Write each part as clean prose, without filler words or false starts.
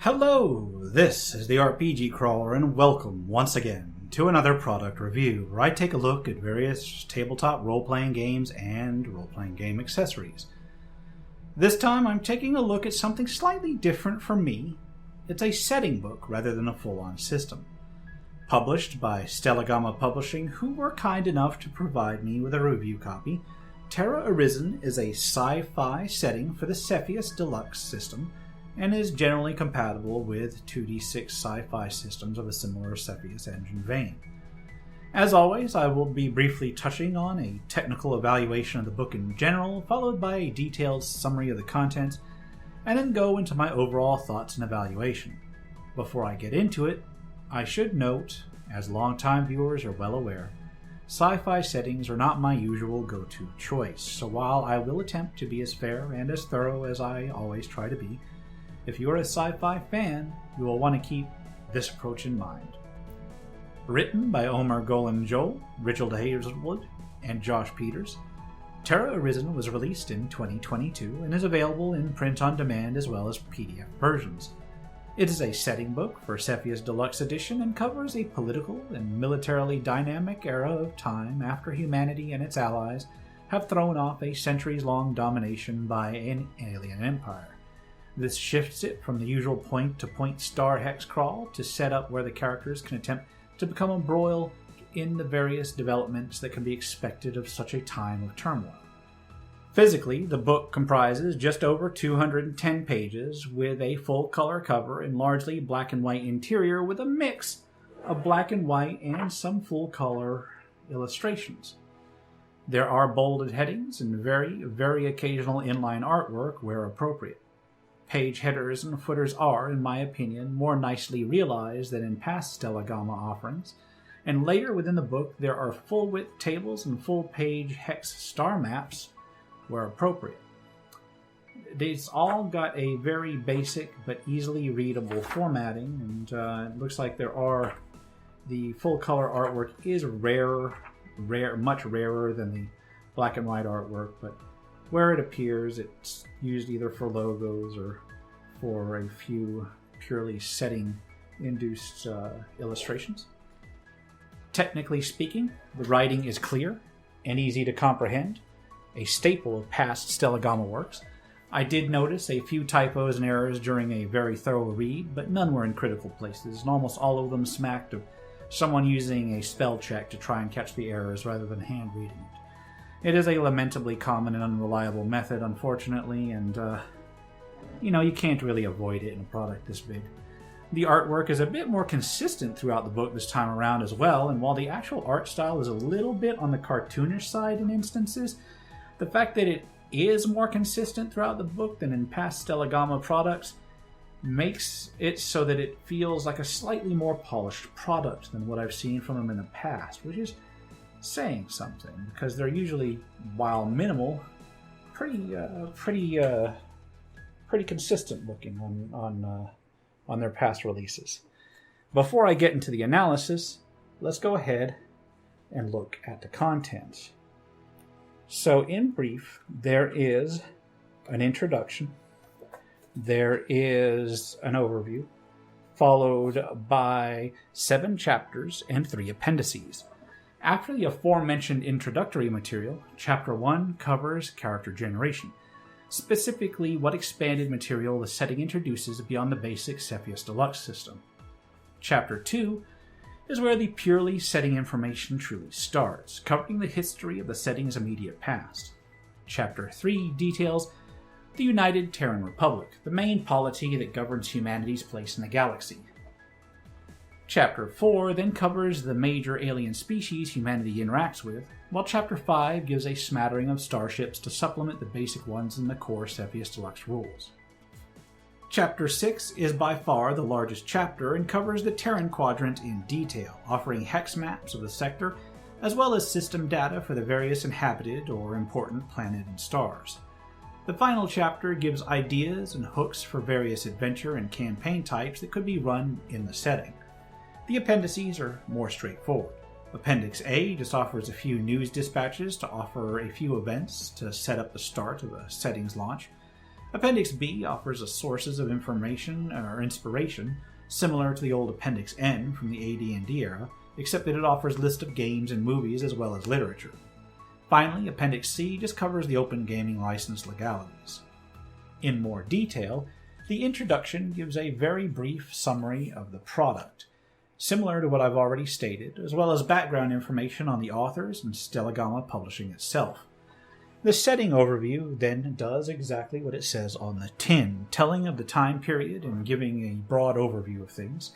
Hello, this is the RPG Crawler, and welcome once again to another product review, where I take a look at various tabletop role-playing games and role-playing game accessories. This time I'm taking a look at something slightly different for me. It's a setting book rather than a full-on system. Published by Stellagama Publishing, who were kind enough to provide me with a review copy, Terra Arisen is a sci-fi setting for the Cepheus Deluxe system, and is generally compatible with 2d6 sci-fi systems of a similar Cepheus engine vein. As always, I will be briefly touching on a technical evaluation of the book in general, followed by a detailed summary of the content, and then go into my overall thoughts and evaluation. Before I get into it, I should note, as longtime viewers are well aware, sci-fi settings are not my usual go-to choice, so while I will attempt to be as fair and as thorough as I always try to be, if you are a sci-fi fan, you will want to keep this approach in mind. Written by Omer Golan Joel, Richard Hazelwood, and Josh Peters, Terra Arisen was released in 2022 and is available in print-on-demand as well as PDF versions. It is a setting book for Cepheus Deluxe Edition and covers a political and militarily dynamic era of time after humanity and its allies have thrown off a centuries-long domination by an alien empire. This shifts it from the usual point-to-point star hex crawl to set up where the characters can attempt to become embroiled in the various developments that can be expected of such a time of turmoil. Physically, the book comprises just over 210 pages with a full-color cover and largely black and white interior with a mix of black and white and some full-color illustrations. There are bolded headings and very occasional inline artwork where appropriate. Page headers and footers are, in my opinion, more nicely realized than in past Stellagama offerings, and later within the book there are full-width tables and full-page hex star maps where appropriate. It's all got a very basic but easily readable formatting, and it looks like the full-color artwork is much rarer than the black and white artwork, but where it appears, it's used either for logos or for a few purely setting-induced illustrations. Technically speaking, the writing is clear and easy to comprehend, a staple of past Stellagama works. I did notice a few typos and errors during a very thorough read, but none were in critical places, and almost all of them smacked of someone using a spell check to try and catch the errors rather than hand reading it. It is a lamentably common and unreliable method, unfortunately, and, you can't really avoid it in a product this big. The artwork is a bit more consistent throughout the book this time around as well, and while the actual art style is a little bit on the cartoonish side in instances, the fact that it is more consistent throughout the book than in past Stellagama products makes it so that it feels like a slightly more polished product than what I've seen from them in the past, which is saying something, because they're usually, while minimal, pretty consistent looking on their past releases. Before I get into the analysis, let's go ahead and look at the content. So, in brief, there is an introduction, there is an overview, followed by 7 chapters and 3 appendices. After the aforementioned introductory material, Chapter 1 covers character generation, specifically what expanded material the setting introduces beyond the basic Cepheus Deluxe system. Chapter 2 is where the purely setting information truly starts, covering the history of the setting's immediate past. Chapter 3 details the United Terran Republic, the main polity that governs humanity's place in the galaxy. Chapter 4 then covers the major alien species humanity interacts with, while Chapter 5 gives a smattering of starships to supplement the basic ones in the core Cepheus Deluxe rules. Chapter 6 is by far the largest chapter and covers the Terran Quadrant in detail, offering hex maps of the sector, as well as system data for the various inhabited or important planets and stars. The final chapter gives ideas and hooks for various adventure and campaign types that could be run in the setting. The appendices are more straightforward. Appendix A just offers a few news dispatches to offer a few events to set up the start of a setting's launch. Appendix B offers us sources of information or inspiration similar to the old Appendix N from the AD&D era, except that it offers a list of games and movies as well as literature. Finally, Appendix C just covers the open gaming license legalities. In more detail, the introduction gives a very brief summary of the product, similar to what I've already stated, as well as background information on the authors and Stellagama Publishing itself. The setting overview then does exactly what it says on the tin, telling of the time period and giving a broad overview of things.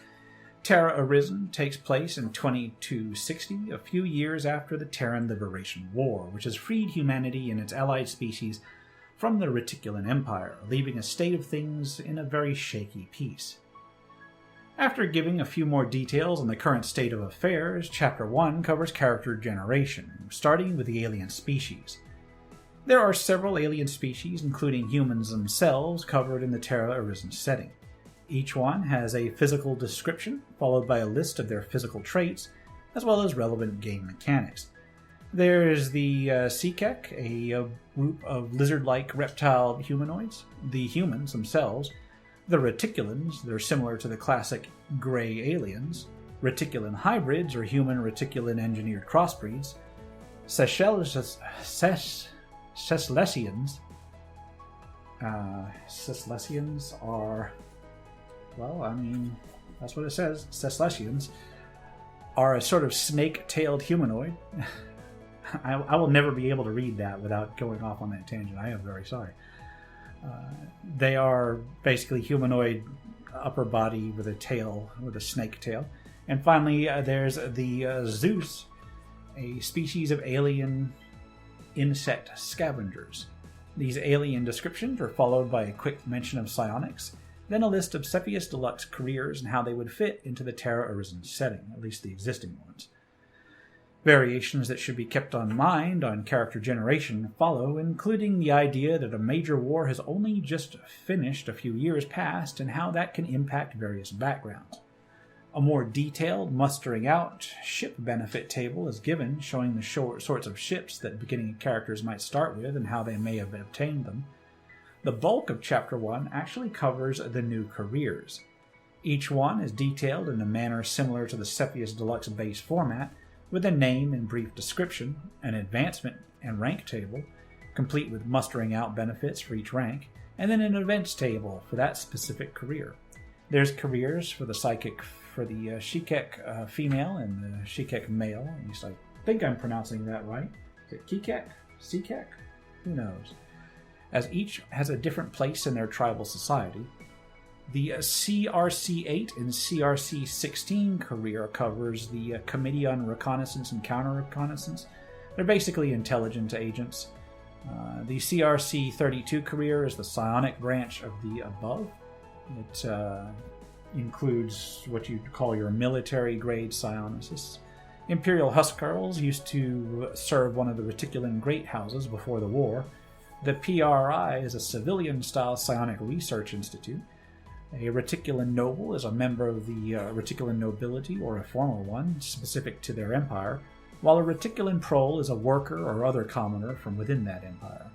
Terra Arisen takes place in 2260, a few years after the Terran Liberation War, which has freed humanity and its allied species from the Reticulan Empire, leaving a state of things in a very shaky peace. After giving a few more details on the current state of affairs, Chapter 1 covers character generation, starting with the alien species. There are several alien species, including humans themselves, covered in the Terra Arisen setting. Each one has a physical description, followed by a list of their physical traits, as well as relevant game mechanics. There's the Cepheus, a group of lizard-like reptile humanoids, the humans themselves, the Reticulans, they're similar to the classic gray aliens, Reticulan hybrids or human Reticulan engineered crossbreeds, Cephesians. Cephesians are, well, I mean, that's what it says. Cephesians are a sort of snake-tailed humanoid. I will never be able to read that without going off on that tangent. I am very sorry. They are basically humanoid upper body with a tail, with a snake tail. And finally, there's the Zeus, a species of alien insect scavengers. These alien descriptions are followed by a quick mention of psionics, then a list of Cepheus Deluxe careers and how they would fit into the Terra Arisen setting, at least the existing ones. Variations that should be kept in mind on character generation follow, including the idea that a major war has only just finished a few years past and how that can impact various backgrounds. A more detailed mustering out ship benefit table is given, showing the sorts of ships that beginning characters might start with and how they may have obtained them. The bulk of Chapter 1 actually covers the new careers. Each one is detailed in a manner similar to the Cepheus Deluxe base format, with a name and brief description, an advancement and rank table, complete with mustering out benefits for each rank, and then an events table for that specific career. There's careers for the psychic, for the Shikek female and the Shikek male. At least I think I'm pronouncing that right. Is it Kikek? Sikek? Who knows? As each has a different place in their tribal society. The CRC-8 and CRC-16 career covers the Committee on Reconnaissance and Counter-Reconnaissance. They're basically intelligence agents. The CRC-32 career is the psionic branch of the above. It includes what you'd call your military-grade psionicists. Imperial Huskarls used to serve one of the Reticulan Great Houses before the war. The PRI is a civilian-style psionic research institute. A Reticulan noble is a member of the Reticulan nobility, or a formal one, specific to their empire, while a Reticulan prole is a worker or other commoner from within that empire.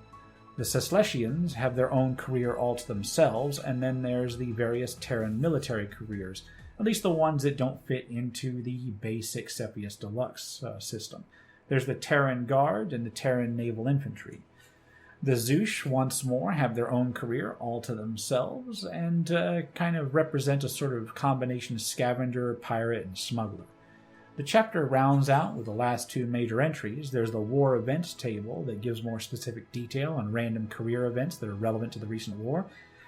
The Cephesians have their own career all to themselves, and then there's the various Terran military careers, at least the ones that don't fit into the basic Cepheus Deluxe system. There's the Terran Guard and the Terran Naval Infantry. The Zeus, once more, have their own career all to themselves and kind of represent a sort of combination of scavenger, pirate, and smuggler. The chapter rounds out with the last two major entries. There's the War Events table that gives more specific detail on random career events that are relevant to the recent war.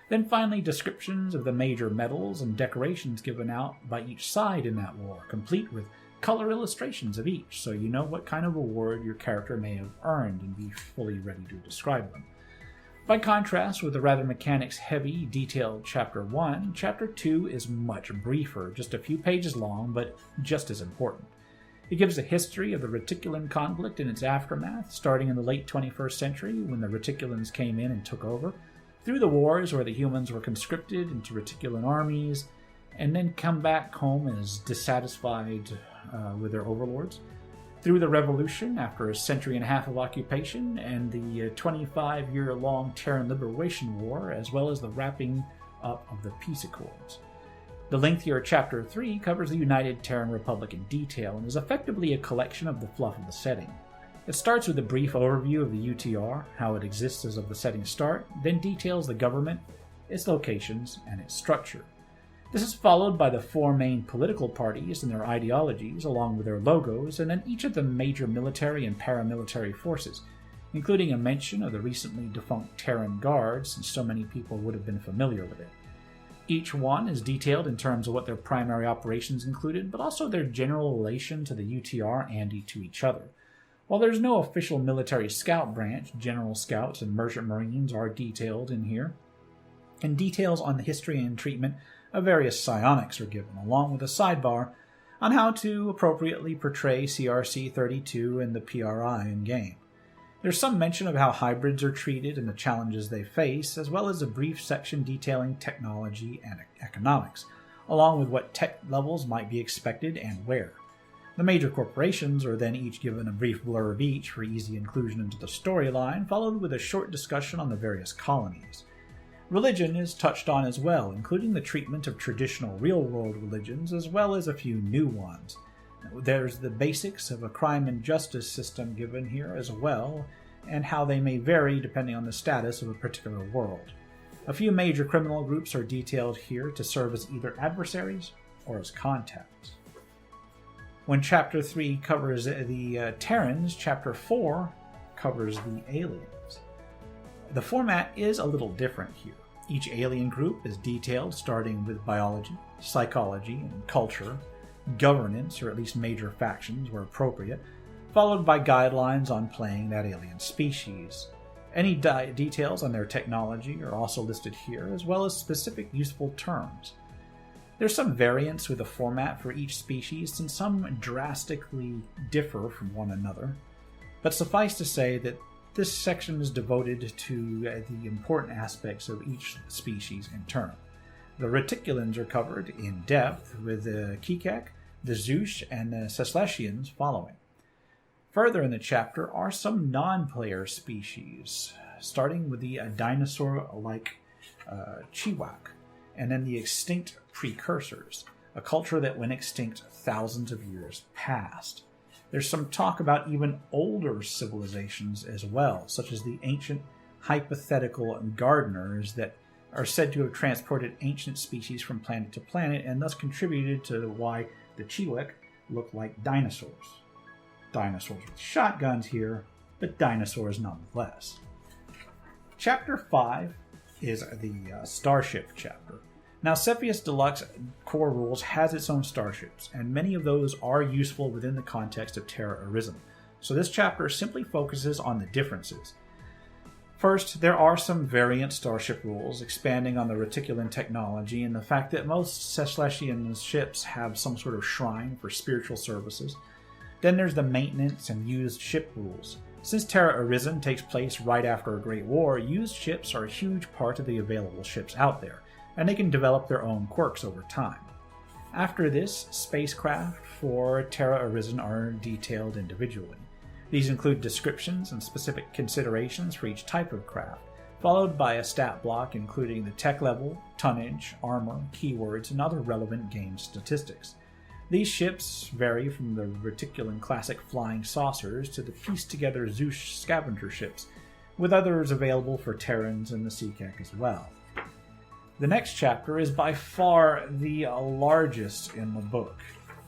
Then finally, descriptions of the major medals and decorations given out by each side in that war, complete with color illustrations of each, so you know what kind of award your character may have earned and be fully ready to describe them. By contrast with the rather mechanics-heavy, detailed Chapter 1, Chapter 2 is much briefer, just a few pages long, but just as important. It gives a history of the Reticulan conflict and its aftermath, starting in the late 21st century when the Reticulans came in and took over, through the wars where the humans were conscripted into Reticulan armies, and then come back home as dissatisfied with their overlords. Through the Revolution, after a century and a half of occupation, and the 25-year-long Terran Liberation War, as well as the wrapping up of the Peace Accords. The lengthier Chapter 3 covers the United Terran Republic in detail and is effectively a collection of the fluff of the setting. It starts with a brief overview of the UTR, how it exists as of the setting start, then details the government, its locations, and its structure. This is followed by the 4 main political parties and their ideologies, along with their logos, and then each of the major military and paramilitary forces, including a mention of the recently defunct Terran Guards, since so many people would have been familiar with it. Each one is detailed in terms of what their primary operations included, but also their general relation to the UTR and to each other. While there's no official military scout branch, General Scouts and Merchant Marines are detailed in here, and details on the history and treatment of various psionics are given, along with a sidebar on how to appropriately portray CRC-32 and the PRI in-game. There's some mention of how hybrids are treated and the challenges they face, as well as a brief section detailing technology and economics, along with what tech levels might be expected and where. The major corporations are then each given a brief blurb each for easy inclusion into the storyline, followed with a short discussion on the various colonies. Religion is touched on as well, including the treatment of traditional real-world religions, as well as a few new ones. There's the basics of a crime and justice system given here as well, and how they may vary depending on the status of a particular world. A few major criminal groups are detailed here to serve as either adversaries or as contacts. When Chapter 3 covers the Terrans, Chapter 4 covers the aliens. The format is a little different here. Each alien group is detailed starting with biology, psychology, and culture, governance, or at least major factions where appropriate, followed by guidelines on playing that alien species. Any details on their technology are also listed here, as well as specific useful terms. There's some variance with the format for each species, and some drastically differ from one another, but suffice to say that this section is devoted to the important aspects of each species in turn. The Reticulans are covered in depth, with the Kikek, the Zeush, and the Ceslesians following. Further in the chapter are some non-player species, starting with the dinosaur-like Chiwak, and then the extinct precursors, a culture that went extinct thousands of years past. There's some talk about even older civilizations as well, such as the ancient hypothetical gardeners that are said to have transported ancient species from planet to planet and thus contributed to why the Chiwek look like dinosaurs. Dinosaurs with shotguns here, but dinosaurs nonetheless. Chapter 5 is the Starship chapter. Now, Cepheus Deluxe Core Rules has its own starships, and many of those are useful within the context of Terra Arisen, so this chapter simply focuses on the differences. First, there are some variant starship rules, expanding on the reticulan technology and the fact that most Ceslesian ships have some sort of shrine for spiritual services. Then there's the maintenance and used ship rules. Since Terra Arisen takes place right after a Great War, used ships are a huge part of the available ships out there, and they can develop their own quirks over time. After this, spacecraft for Terra Arisen are detailed individually. These include descriptions and specific considerations for each type of craft, followed by a stat block including the tech level, tonnage, armor, keywords, and other relevant game statistics. These ships vary from the Reticulan classic flying saucers to the pieced-together Zeush scavenger ships, with others available for Terrans and the Seekek as well. The next chapter is by far the largest in the book.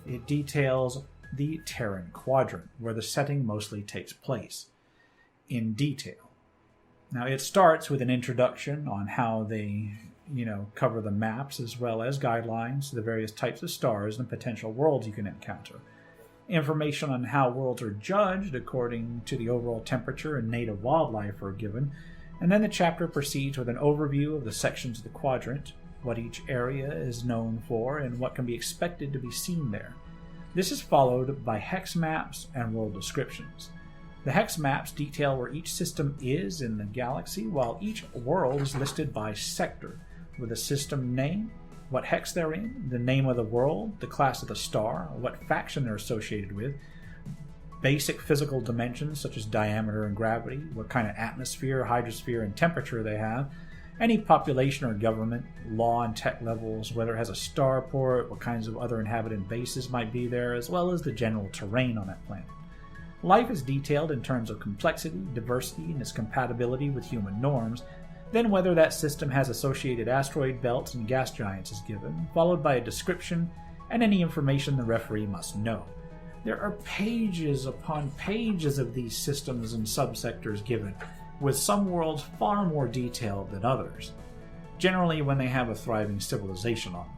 It details the Terran Quadrant, where the setting mostly takes place, in detail. Now, it starts with an introduction on how they, cover the maps as well as guidelines to the various types of stars and potential worlds you can encounter. Information on how worlds are judged according to the overall temperature and native wildlife are given, and then the chapter proceeds with an overview of the sections of the quadrant, what each area is known for, and what can be expected to be seen there. This is followed by hex maps and world descriptions. The hex maps detail where each system is in the galaxy, while each world is listed by sector, with a system name, what hex they're in, the name of the world, the class of the star, what faction they're associated with, basic physical dimensions such as diameter and gravity, what kind of atmosphere, hydrosphere, and temperature they have, any population or government, law and tech levels, whether it has a starport, what kinds of other inhabited bases might be there, as well as the general terrain on that planet. Life is detailed in terms of complexity, diversity, and its compatibility with human norms. Then whether that system has associated asteroid belts and gas giants is given, followed by a description and any information the referee must know. There are pages upon pages of these systems and subsectors given, with some worlds far more detailed than others, generally when they have a thriving civilization on them.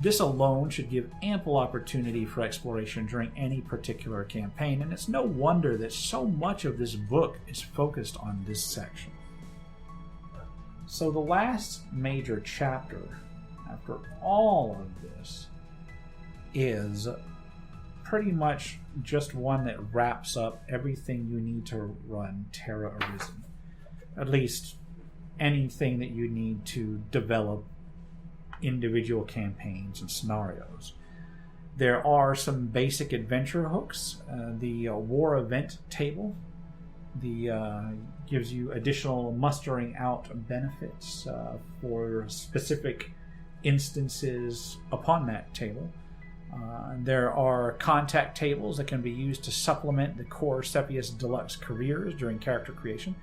This alone should give ample opportunity for exploration during any particular campaign, and it's no wonder that so much of this book is focused on this section. So the last major chapter, after all of this, is pretty much just one that wraps up everything you need to run Terra Arisen. At least anything that you need to develop individual campaigns and scenarios. There are some basic adventure hooks. The war event table gives you additional mustering out benefits for specific instances upon that table. There are contact tables that can be used to supplement the core Cepheus Deluxe careers during character creation.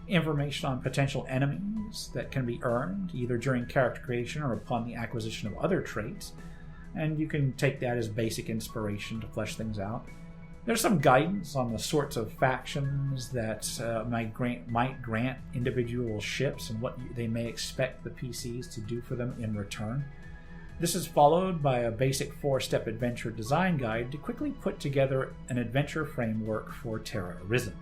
Information on potential enemies that can be earned either during character creation or upon the acquisition of other traits, and you can take that as basic inspiration to flesh things out. There's some guidance on the sorts of factions that might grant individual ships and what they may expect the PCs to do for them in return. This is followed by a basic 4-step adventure design guide to quickly put together an adventure framework for Terra Arisen.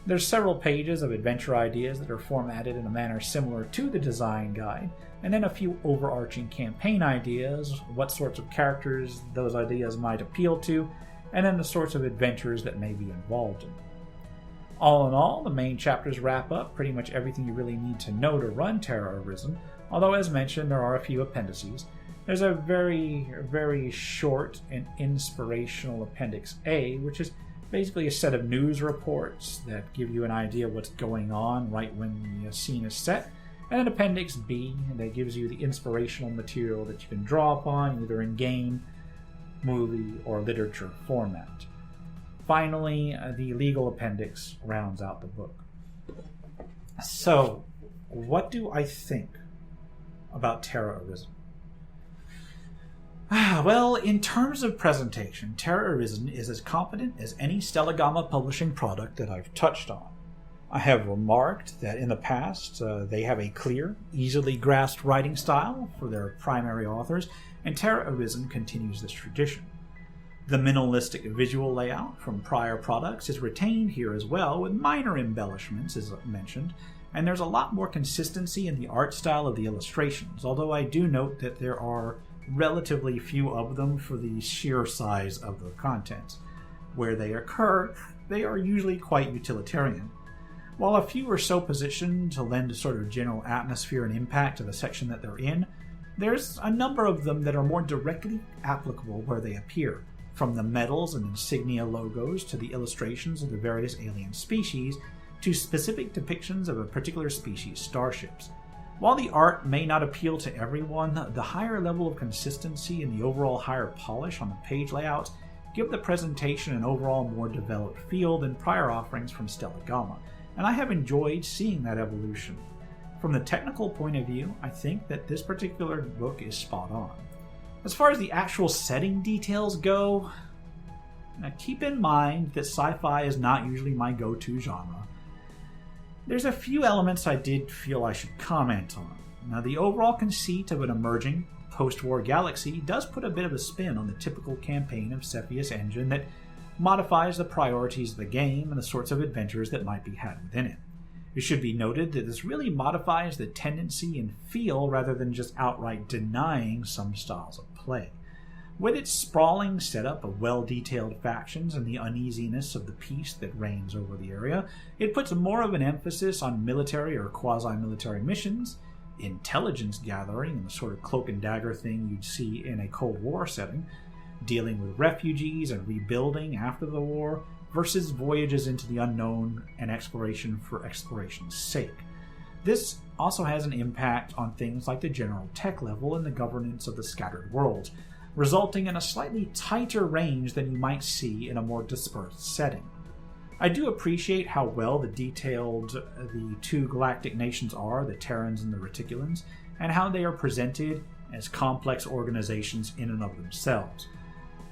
There's several pages of adventure ideas that are formatted in a manner similar to the design guide, and then a few overarching campaign ideas, what sorts of characters those ideas might appeal to, and then the sorts of adventures that may be involved in. All in all, the main chapters wrap up pretty much everything you really need to know to run Terra Arisen, although as mentioned there are a few appendices. There's a very, very short and inspirational Appendix A, which is basically a set of news reports that give you an idea of what's going on right when the scene is set, and an Appendix B that gives you the inspirational material that you can draw upon either in game, movie, or literature format. Finally, the legal appendix rounds out the book. So, what do I think about Terra Arisen? Well, in terms of presentation, Terra Arisen is as competent as any Stellagama publishing product that I've touched on. I have remarked that in the past they have a clear, easily grasped writing style for their primary authors, and Terra Arisen continues this tradition. The minimalistic visual layout from prior products is retained here as well, with minor embellishments as mentioned, and there's a lot more consistency in the art style of the illustrations, although I do note that there are relatively few of them for the sheer size of the contents. Where they occur, they are usually quite utilitarian. While a few are so positioned to lend a sort of general atmosphere and impact to the section that they're in, there's a number of them that are more directly applicable where they appear, from the medals and insignia logos to the illustrations of the various alien species to specific depictions of a particular species' starships. While the art may not appeal to everyone, the higher level of consistency and the overall higher polish on the page layouts give the presentation an overall more developed feel than prior offerings from Stellagama, and I have enjoyed seeing that evolution. From the technical point of view, I think that this particular book is spot on. As far as the actual setting details go, now keep in mind that sci-fi is not usually my go-to genre. There's a few elements I did feel I should comment on. Now, the overall conceit of an emerging, post-war galaxy does put a bit of a spin on the typical campaign of Cepheus engine that modifies the priorities of the game and the sorts of adventures that might be had within it. It should be noted that this really modifies the tendency and feel rather than just outright denying some styles of play. With its sprawling setup of well-detailed factions and the uneasiness of the peace that reigns over the area, it puts more of an emphasis on military or quasi-military missions, intelligence gathering and the sort of cloak and dagger thing you'd see in a Cold War setting, dealing with refugees and rebuilding after the war, versus voyages into the unknown and exploration for exploration's sake. This also has an impact on things like the general tech level and the governance of the scattered worlds, resulting in a slightly tighter range than you might see in a more dispersed setting. I do appreciate how well detailed the two galactic nations are, the Terrans and the Reticulans, and how they are presented as complex organizations in and of themselves.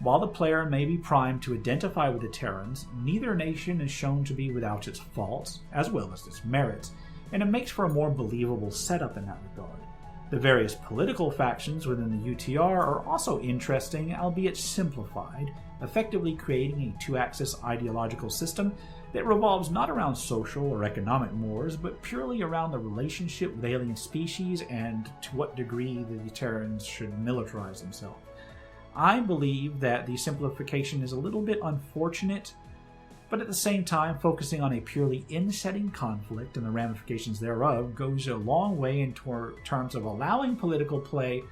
While the player may be primed to identify with the Terrans, neither nation is shown to be without its faults, as well as its merits, and it makes for a more believable setup in that regard. The various political factions within the UTR are also interesting, albeit simplified, effectively creating a two-axis ideological system that revolves not around social or economic mores, but purely around the relationship with alien species and to what degree the Terrans should militarize themselves. I believe that the simplification is a little bit unfortunate, but at the same time, focusing on a purely in-setting conflict and the ramifications thereof goes a long way in terms of allowing political play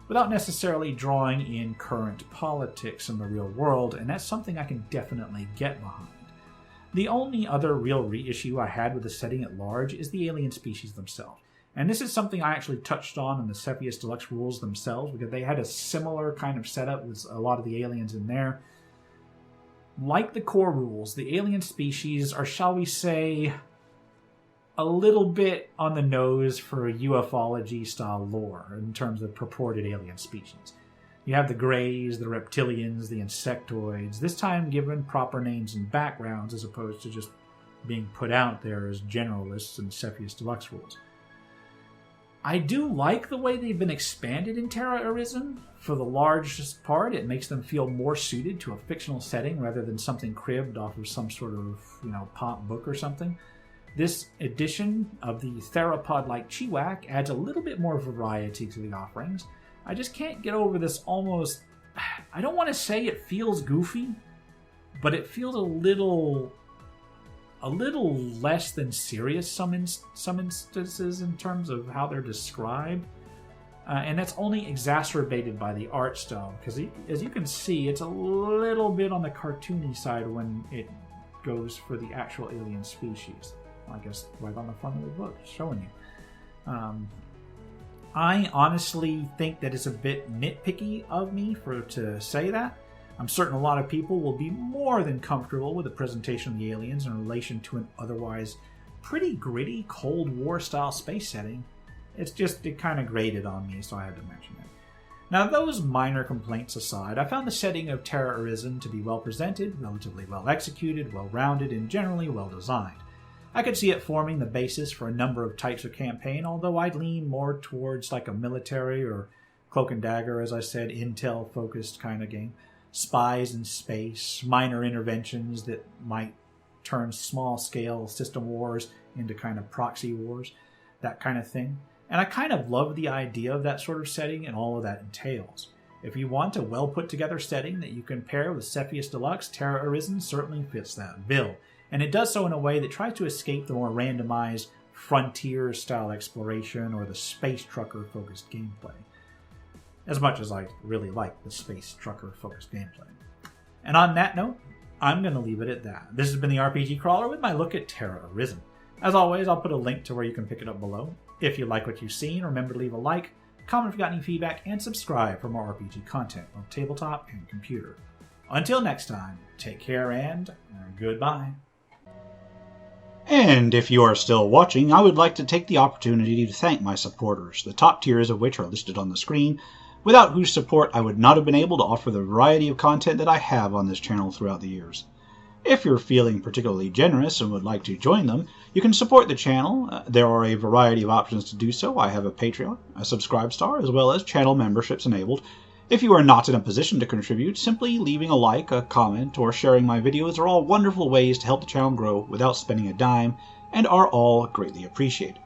without necessarily drawing in current politics in the real world, and that's something I can definitely get behind. The only other real reissue I had with the setting at large is the alien species themselves. And this is something I actually touched on in the Cepheus Deluxe rules themselves, because they had a similar kind of setup with a lot of the aliens in there. Like the core rules, the alien species are, shall we say, a little bit on the nose for ufology-style lore in terms of purported alien species. You have the Greys, the Reptilians, the Insectoids, this time given proper names and backgrounds as opposed to just being put out there as generalists in Cepheus Deluxe rules. I do like the way they've been expanded in Terra Arisen. For the largest part, it makes them feel more suited to a fictional setting rather than something cribbed off of some sort of, pop book or something. This edition of the theropod-like Chiwak adds a little bit more variety to the offerings. I just can't get over this almost... I don't want to say it feels goofy, but it feels a little less than serious some instances in terms of how they're described. And that's only exacerbated by the art style, because as you can see, it's a little bit on the cartoony side when it goes for the actual alien species. I guess right on the front of the book, showing you. I honestly think that it's a bit nitpicky of me to say that. I'm certain a lot of people will be more than comfortable with the presentation of the aliens in relation to an otherwise pretty gritty Cold War style space setting. It kind of grated on me, so I had to mention it. Now, those minor complaints aside, I found the setting of Terra Arisen to be well presented, relatively well executed, well rounded, and generally well designed. I could see it forming the basis for a number of types of campaign, although I'd lean more towards like a military or cloak and dagger, as I said, intel-focused kind of game. Spies in space, minor interventions that might turn small-scale system wars into kind of proxy wars, that kind of thing. And I kind of love the idea of that sort of setting and all of that entails. If you want a well-put-together setting that you can pair with Cepheus Deluxe, Terra Arisen certainly fits that bill. And it does so in a way that tries to escape the more randomized frontier-style exploration or the space trucker-focused gameplay. As much as I really like the space trucker-focused gameplay. And on that note, I'm going to leave it at that. This has been the RPG Crawler with my look at Terra Arisen. As always, I'll put a link to where you can pick it up below. If you like what you've seen, remember to leave a like, comment if you've got any feedback, and subscribe for more RPG content on tabletop and computer. Until next time, take care and goodbye. And if you are still watching, I would like to take the opportunity to thank my supporters, the top tiers of which are listed on the screen, without whose support I would not have been able to offer the variety of content that I have on this channel throughout the years. If you're feeling particularly generous and would like to join them, you can support the channel. There are a variety of options to do so. I have a Patreon, a Subscribestar, as well as channel memberships enabled. If you are not in a position to contribute, simply leaving a like, a comment, or sharing my videos are all wonderful ways to help the channel grow without spending a dime, and are all greatly appreciated.